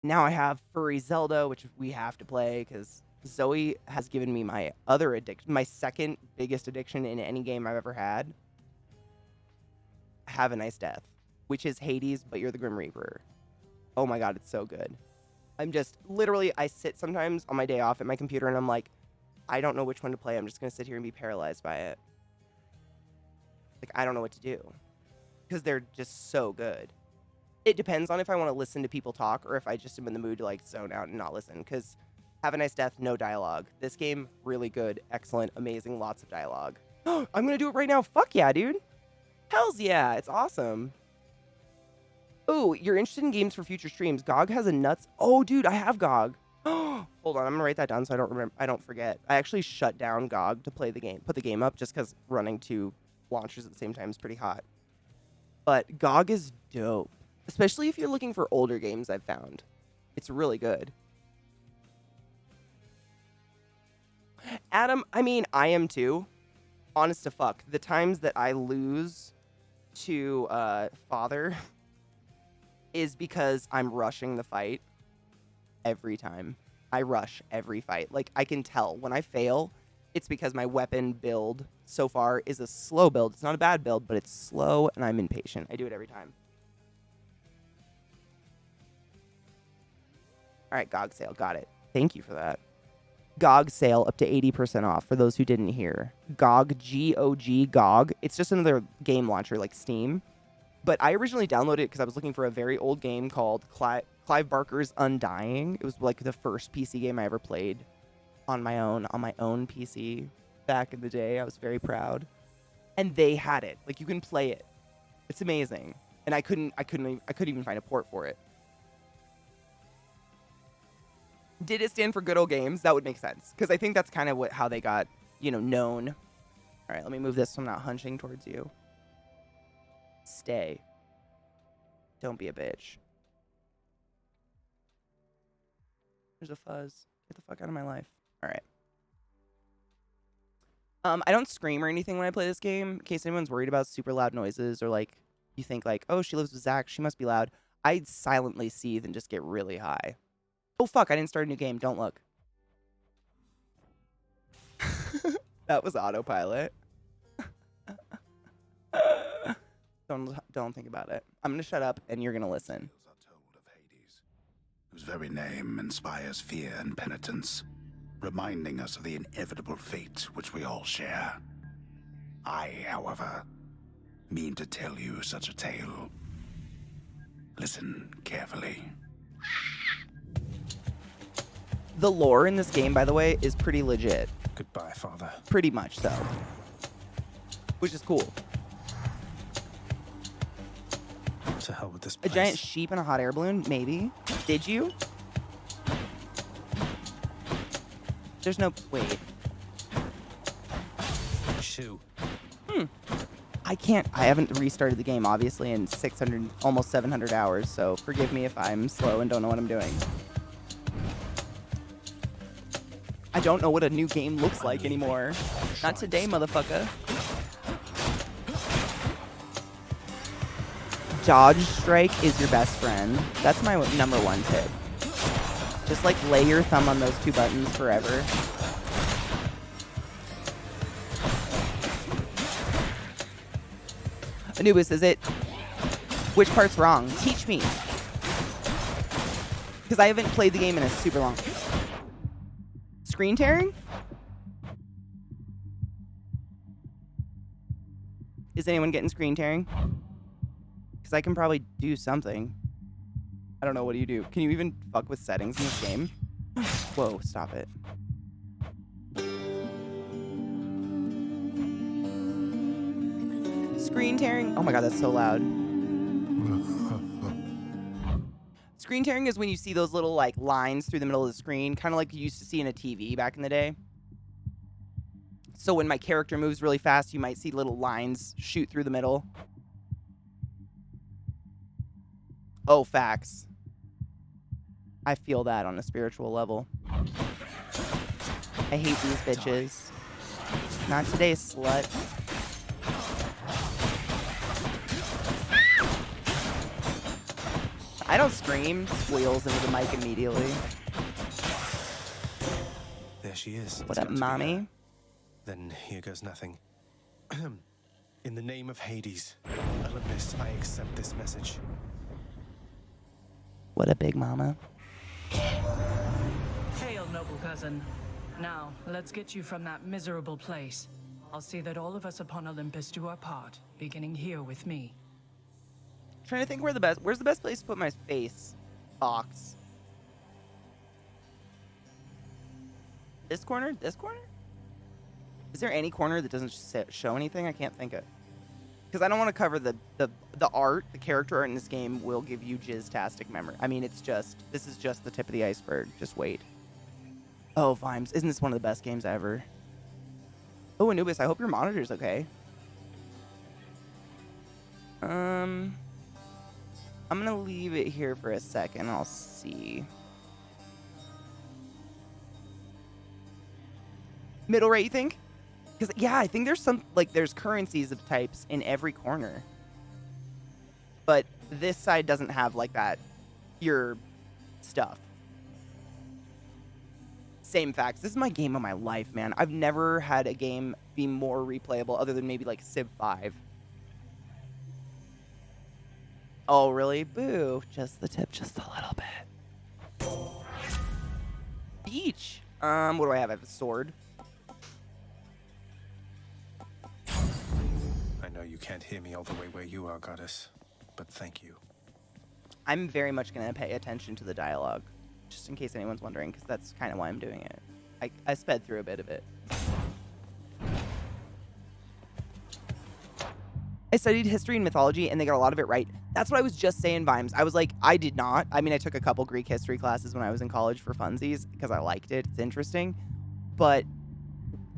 Now I have Furry Zelda, which we have to play because Zoe has given me my other addiction, my second biggest addiction in any game I've ever had. Have a Nice Death, which is Hades, but you're the Grim Reaper. Oh my god, it's so good. I'm just, literally, I sit sometimes on my day off at my computer and I'm like, I don't know which one to play. I'm just going to sit here and be paralyzed by it. Like, I don't know what to do. Because they're just so good. It depends on if I want to listen to people talk or if I just am in the mood to, like, zone out and not listen. Because Have a Nice Death, no dialogue. This game, really good, excellent, amazing, lots of dialogue. I'm going to do it right now. Fuck yeah, dude. Hells yeah, it's awesome. Oh, you're interested in games for future streams. GOG has a nuts. Oh, dude, I have GOG. Hold on, I'm gonna write that down so I don't forget. I actually shut down GOG to play the game, put the game up, just because running two launchers at the same time is pretty hot. But GOG is dope, especially if you're looking for older games. I've found it's really good. Adam, I mean, I am too. Honest to fuck, the times that I lose to Father is because I'm rushing the fight every time. I rush every fight. Like, I can tell when I fail, it's because my weapon build so far is a slow build. It's not a bad build, but it's slow and I'm impatient. I do it every time. All right, GOG sale. Got it. Thank you for that. GOG sale up to 80% off for those who didn't hear. GOG, G-O-G, GOG. It's just another game launcher like Steam. But I originally downloaded it because I was looking for a very old game called Clive Barker's Undying. It was like the first PC game I ever played on my own PC back in the day. I was very proud. And they had it. Like, you can play it. It's amazing. And I couldn't even find a port for it. Did it stand for Good Old Games? That would make sense. Because I think that's kind of how they got, known. All right, let me move this so I'm not hunching towards you. Stay. Don't be a bitch. There's a fuzz. Get the fuck out of my life. All right. I don't scream or anything when I play this game, in case anyone's worried about super loud noises or, like, you think, like, oh, she lives with Zach, she must be loud. I silently seethe and just get really high. Oh, fuck, I didn't start a new game. Don't look. That was autopilot. Don't think about it. I'm going to shut up, and you're going to listen. Tales are told of Hades, whose very name inspires fear and penitence, reminding us of the inevitable fate which we all share. I, however, mean to tell you such a tale. Listen carefully. The lore in this game, by the way, is pretty legit. Goodbye, Father. Pretty much so. Which is cool. To hell with this A place. giant sheep and a hot air balloon? Maybe. Did you? There's no... Wait. Shoe. I haven't restarted the game, obviously, in 600, almost 700 hours, so forgive me if I'm slow and don't know what I'm doing. I don't know what a new game looks like anymore. Not today, motherfucker. Dodge strike is your best friend. That's my number one tip. Just, like, lay your thumb on those two buttons forever. Anubis, is it... Which part's wrong? Teach me. Because I haven't played the game in a super long... Screen tearing? Is anyone getting screen tearing? Because I can probably do something. I don't know, what do you do? Can you even fuck with settings in this game? Whoa, stop it. Screen tearing? Oh my god, that's so loud. Screen tearing is when you see those little, like, lines through the middle of the screen, kind of like you used to see in a TV back in the day. So when my character moves really fast, you might see little lines shoot through the middle. Oh, facts. I feel that on a spiritual level. I hate these bitches. Not today, slut. I don't scream, squeals into the mic immediately. There she is. What It's up, got to be her. mommy? Then here goes nothing. In the name of Hades, Olympus, I accept this message. What a big mama. Hail, noble cousin. Now, let's get you from that miserable place. I'll see that all of us upon Olympus do our part, beginning here with me. Trying to think where's the best place to put my face box? This corner? This corner? Is there any corner that doesn't show anything? I can't think of. Because I don't want to cover the art, the character art in this game will give you jizz-tastic memory. I mean, this is just the tip of the iceberg. Just wait. Oh, Vimes. Isn't this one of the best games ever? Oh, Anubis, I hope your monitor's okay. I'm gonna leave it here for a second. I'll see. Middle right, you think? Because, yeah, I think there's there's currencies of types in every corner. But this side doesn't have, like, that pure stuff. Same facts. This is my game of my life, man. I've never had a game be more replayable other than maybe, like, Civ 5. Oh, really? Boo. Just the tip, just a little bit. Beach. What do I have? I have a sword. I know you can't hear me all the way where you are, goddess, but thank you. I'm very much going to pay attention to the dialogue, just in case anyone's wondering, because that's kind of why I'm doing it. I sped through a bit of it. I studied history and mythology, and they got a lot of it right. That's what I was just saying, Vimes. I was like, I did not. I mean, I took a couple Greek history classes when I was in college for funsies, because I liked it. It's interesting. But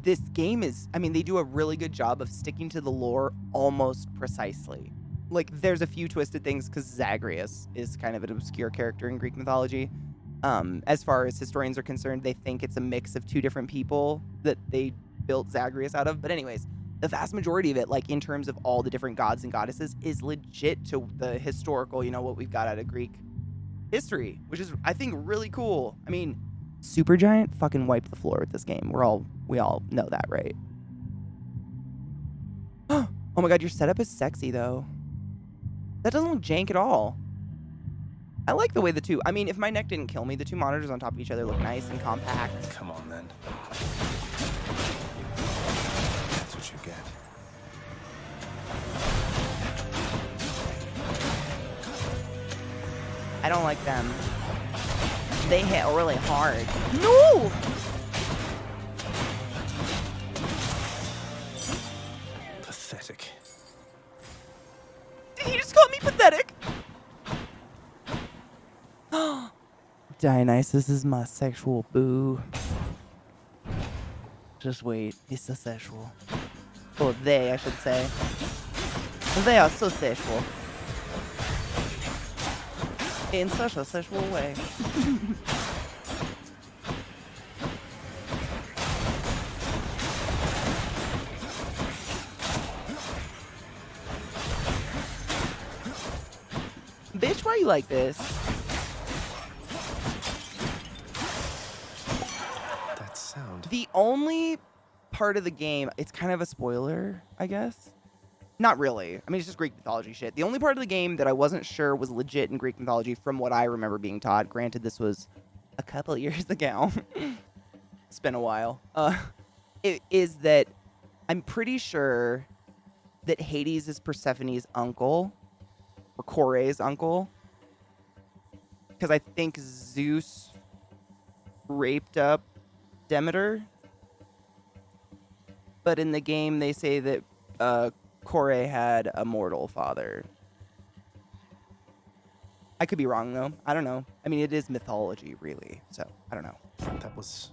this game is, I mean, they do a really good job of sticking to the lore almost precisely. Like, there's a few twisted things, because Zagreus is kind of an obscure character in Greek mythology. As far as historians are concerned, they think it's a mix of two different people that they built Zagreus out of. But anyways, the vast majority of it, like in terms of all the different gods and goddesses, is legit to the historical, what we've got out of Greek history, which is, I think, really cool. I mean, Supergiant fucking wiped the floor with this game. We all know that, right? Oh my god, your setup is sexy, though. That doesn't look jank at all. I like the way the two... I mean, if my neck didn't kill me, the two monitors on top of each other look nice and compact. Come on, then. That's what you get. I don't like them. They hit really hard. No! Pathetic. Did he just call me pathetic? Dionysus is my sexual boo. Just wait, he's so sexual. Or they, I should say. They are so sexual. In such a sexual way. Bitch, why you like this? That sound. The only part of the game, it's kind of a spoiler, I guess. Not really. I mean, it's just Greek mythology shit. The only part of the game that I wasn't sure was legit in Greek mythology from what I remember being taught, granted this was a couple years ago. It's been a while. It is that I'm pretty sure that Hades is Persephone's uncle, or Kore's uncle. Because I think Zeus raped up Demeter. But in the game, they say that Kore had a mortal father. I could be wrong, though. I don't know. I mean, it is mythology, really. So, I don't know. That was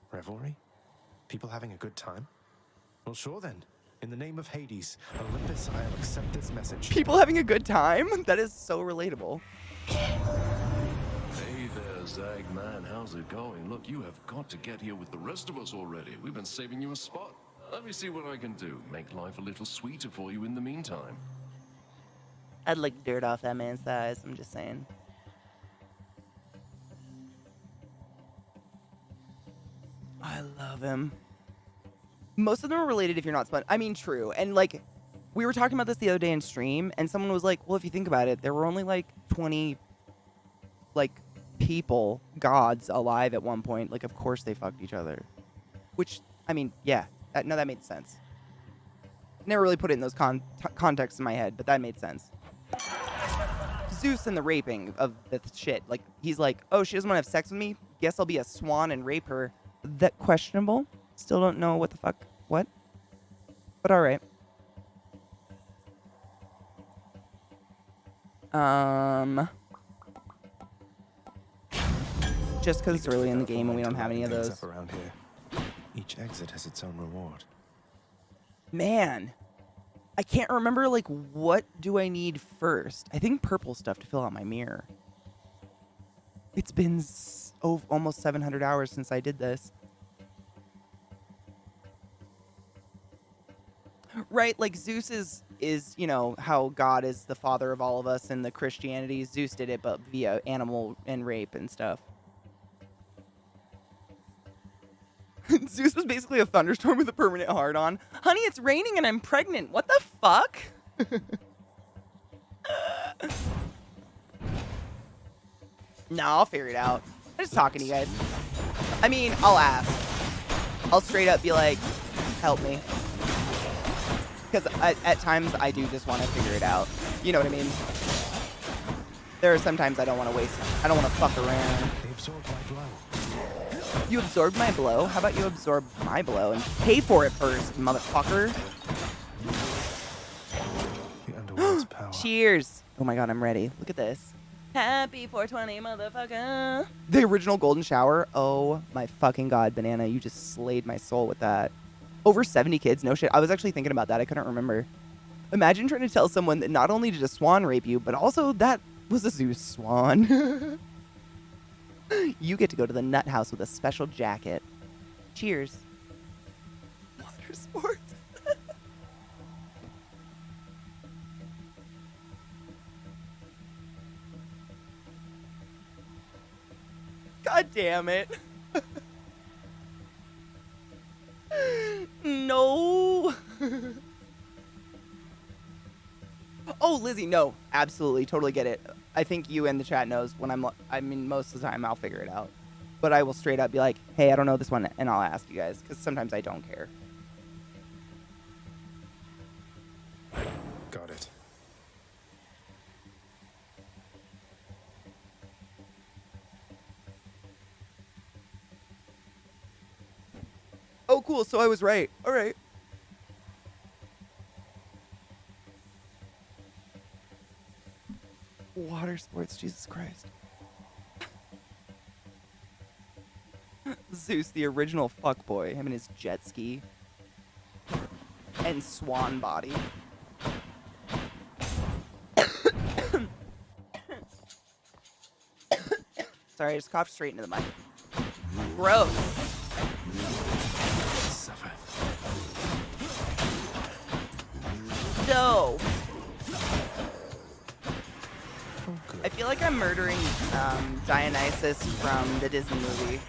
revelry? People having a good time? Well, sure then. In the name of Hades, Olympus, I'll accept this message. People having a good time? That is so relatable. Hey there, Zag man, how's it going? Look, you have got to get here with the rest of us already. We've been saving you a spot. Let me see what I can do. Make life a little sweeter for you in the meantime. I'd lick dirt off that man's thighs, I'm just saying. I love him. Most of them are related if you're not Sponge. I mean, true. And like, we were talking about this the other day in stream, and someone was like, well, if you think about it, there were only like 20 like people, gods, alive at one point. Like, of course they fucked each other. Which, I mean, yeah. No, that made sense. Never really put it in those contexts in my head, but that made sense. Zeus and the raping of the shit. Like, he's like, oh, she doesn't want to have sex with me? Guess I'll be a swan and rape her. That questionable. Still don't know what the fuck. What? But alright. Just because it's early in the game and we don't have any of Things those. up around here. Each exit has its own reward. Man. I can't remember, like, what do I need first? I think purple stuff to fill out my mirror. It's been almost 700 hours since I did this. Right, like Zeus is, you know, how God is the father of all of us in the Christianity. Zeus did it, but via animal and rape and stuff. Zeus is basically a thunderstorm with a permanent hard-on. Honey, it's raining and I'm pregnant. What the fuck? No, I'll figure it out. I'm just talking to you guys. I mean, I'll ask. I'll straight up be like, help me. Because at times I do just want to figure it out. You know what I mean? There are some times I don't want to waste. I don't want to fuck around. They absorbed my blow. You absorbed my blow? How about you absorb my blow and pay for it first, motherfucker? The underworld's power. Cheers. Oh my god, I'm ready. Look at this. Happy 420, motherfucker. The original golden shower. Oh my fucking god, Banana. You just slayed my soul with that. Over 70 kids? No shit. I was actually thinking about that. I couldn't remember. Imagine trying to tell someone that not only did a swan rape you, but also that was a Zeus swan. You get to go to the nut house with a special jacket. Cheers. Water sports. God damn it. No. Oh, Lizzie, no. Absolutely. Totally get it. I think you in the chat knows when I mean, most of the time I'll figure it out. But I will straight up be like, hey, I don't know this one, and I'll ask you guys, because sometimes I don't care. Got it. Oh, cool. So I was right. All right. Water sports, Jesus Christ. Zeus, the original fuckboy, him and his jet ski. And swan body. Sorry, I just coughed straight into the mic. Gross. Suffer. No. Oh, good. I feel like I'm murdering Dionysus from the Disney movie.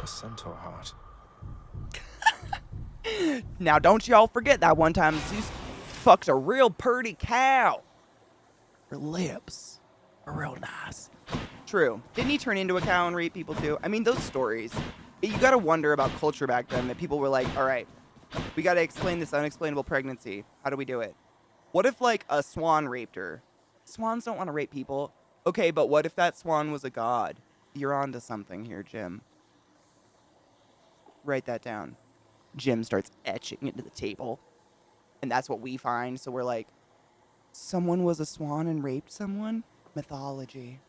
A centaur heart. Now, don't y'all forget that one time Zeus fucked a real purty cow. Her lips are real nice. True. Didn't he turn into a cow and rape people too? I mean, those stories. You gotta wonder about culture back then, that people were like, all right, we gotta explain this unexplainable pregnancy. How do we do it? What if, like, a swan raped her? Swans don't want to rape people. Okay, but what if that swan was a god? You're onto something here, Jim. Write that down. Jim starts etching into the table. And that's what we find. So we're like, someone was a swan and raped someone? Mythology.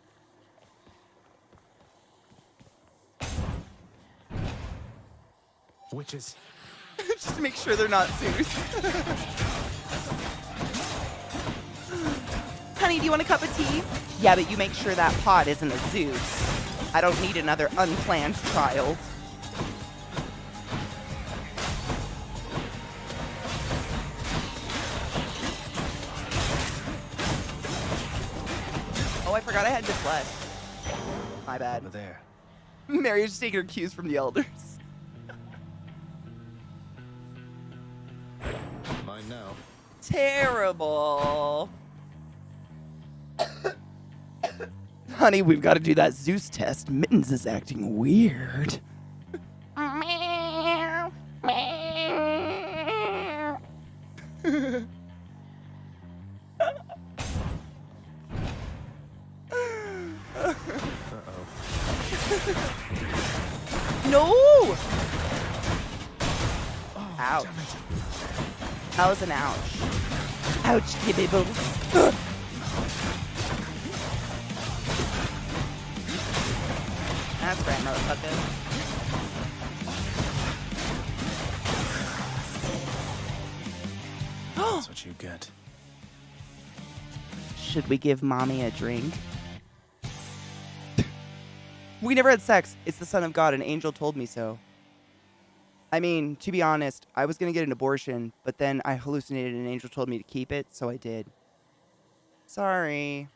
Witches. Just to make sure they're not Zeus. Honey, do you want a cup of tea? Yeah, but you make sure that pot isn't a Zeus. I don't need another unplanned child. I forgot I had deflect. My bad. Over there. Mary's just taking her cues from the elders. Mine now. Terrible. Honey, we've got to do that Zeus test. Mittens is acting weird. No! Ouch. That was an ouch. Ouch, kibibbles. That's right, motherfucker. That's what you get. Should we give mommy a drink? We never had sex. It's the son of God. An angel told me so. I mean, to be honest, I was going to get an abortion, but then I hallucinated and an angel told me to keep it, so I did. Sorry.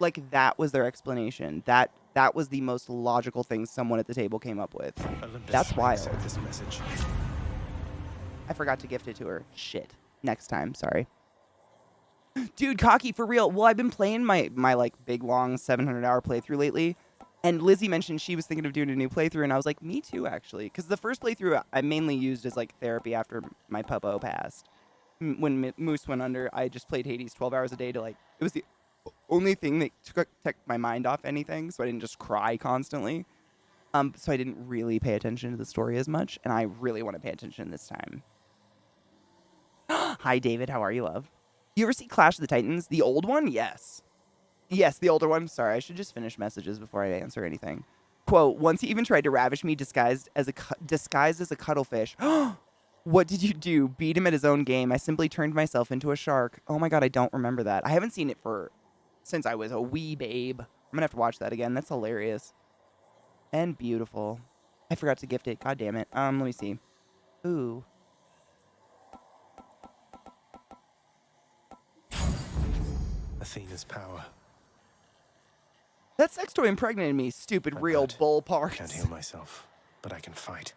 Like, that was their explanation. That was the most logical thing someone at the table came up with. Olympus, That's I wild. accept this message. I forgot to gift it to her. Shit. Next time, sorry. Dude, Cocky, for real. Well, I've been playing my like big long 700-hour playthrough lately, and Lizzie mentioned she was thinking of doing a new playthrough, and I was like, me too, actually, because the first playthrough I mainly used as like therapy after my puppo passed. When Moose went under, I just played Hades 12 hours a day to like. It was the only thing that took my mind off anything, so I didn't just cry constantly. So I didn't really pay attention to the story as much, and I really want to pay attention this time. Hi, David. How are you, love? You ever see Clash of the Titans? The old one? Yes. Yes, the older one. Sorry, I should just finish messages before I answer anything. Quote, once he even tried to ravish me disguised as a cuttlefish. What did you do? Beat him at his own game. I simply turned myself into a shark. Oh my god, I don't remember that. I haven't seen it since I was a wee babe. I'm gonna have to watch that again. That's hilarious. And beautiful. I forgot to gift it. God damn it. Let me see. Ooh. Athena's power. That sex toy impregnated me, stupid I'm real bad. bull I parts. can't heal myself, but I can fight.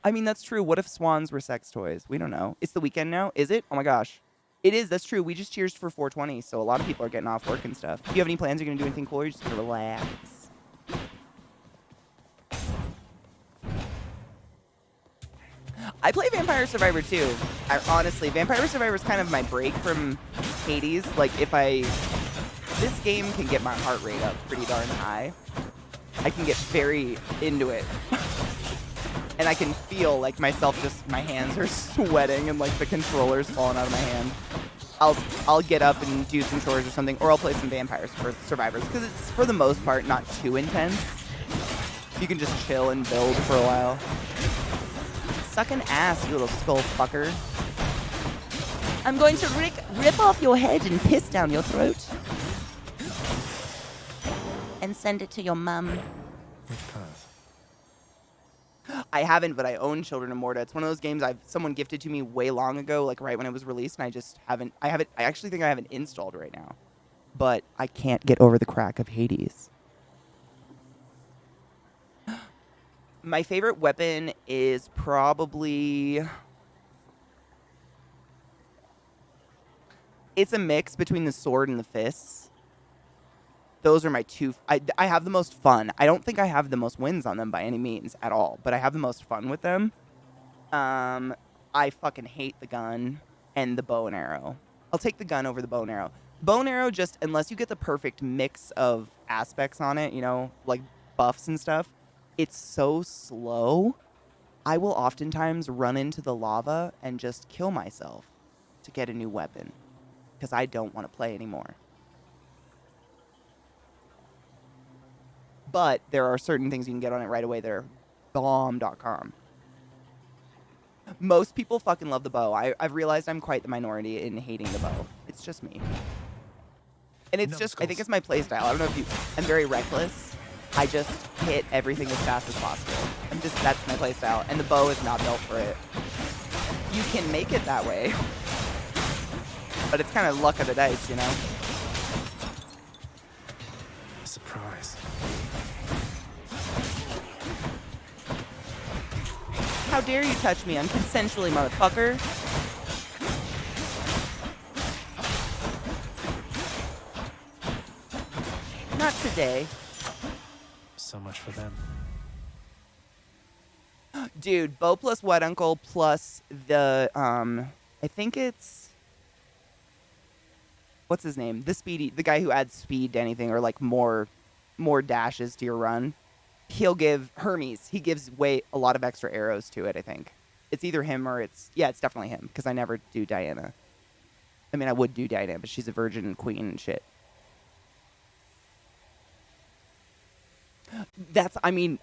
I mean, that's true. What if swans were sex toys? We don't know. It's the weekend now. Is it? Oh my gosh. It is. That's true. We just cheers for 420, so a lot of people are getting off work and stuff. Do you have any plans? You're going to do anything cool? Or you're just going to relax? I play Vampire Survivor too. Honestly, Vampire Survivor is kind of my break from Hades. Like, this game can get my heart rate up pretty darn high. I can get very into it. And I can feel like my hands are sweating and like the controller's falling out of my hand. I'll get up and do some chores or something, or I'll play some Vampire Survivors because it's for the most part not too intense. You can just chill and build for a while. Suck an ass, you little skull fucker. I'm going to rip off your head and piss down your throat. And send it to your mum. Which path? I haven't, but I own Children of Morta. It's one of those games someone gifted to me way long ago, like right when it was released, and I just haven't. I actually think I have it installed right now, but I can't get over the crack of Hades. My favorite weapon is probably. It's a mix between the sword and the fists. Those are my two. I have the most fun. I don't think I have the most wins on them by any means at all, but I have the most fun with them. I fucking hate the gun and the bow and arrow. I'll take the gun over the bow and arrow. Bow and arrow, just unless you get the perfect mix of aspects on it, you know, like buffs and stuff, it's so slow. I will oftentimes run into the lava and just kill myself to get a new weapon because I don't want to play anymore. But there are certain things you can get on it right away that are bomb.com. Most people fucking love the bow. I've realized I'm quite the minority in hating the bow. It's just me. And it's I think it's my playstyle. I don't know if I'm very reckless. I just hit everything as fast as possible. That's my playstyle. And the bow is not built for it. You can make it that way. But it's kind of luck of the dice, you know? Surprise. How dare you touch me unconsensually, motherfucker? Not today. So much for them. Dude, Bo plus Wet Uncle plus the, I think it's, what's his name? The guy who adds speed to anything or like more dashes to your run. He'll give Hermes. He gives a lot of extra arrows to it, I think. It's either him or it's definitely him because I never do Diana. I mean, I would do Diana, but she's a virgin queen and shit. I mean,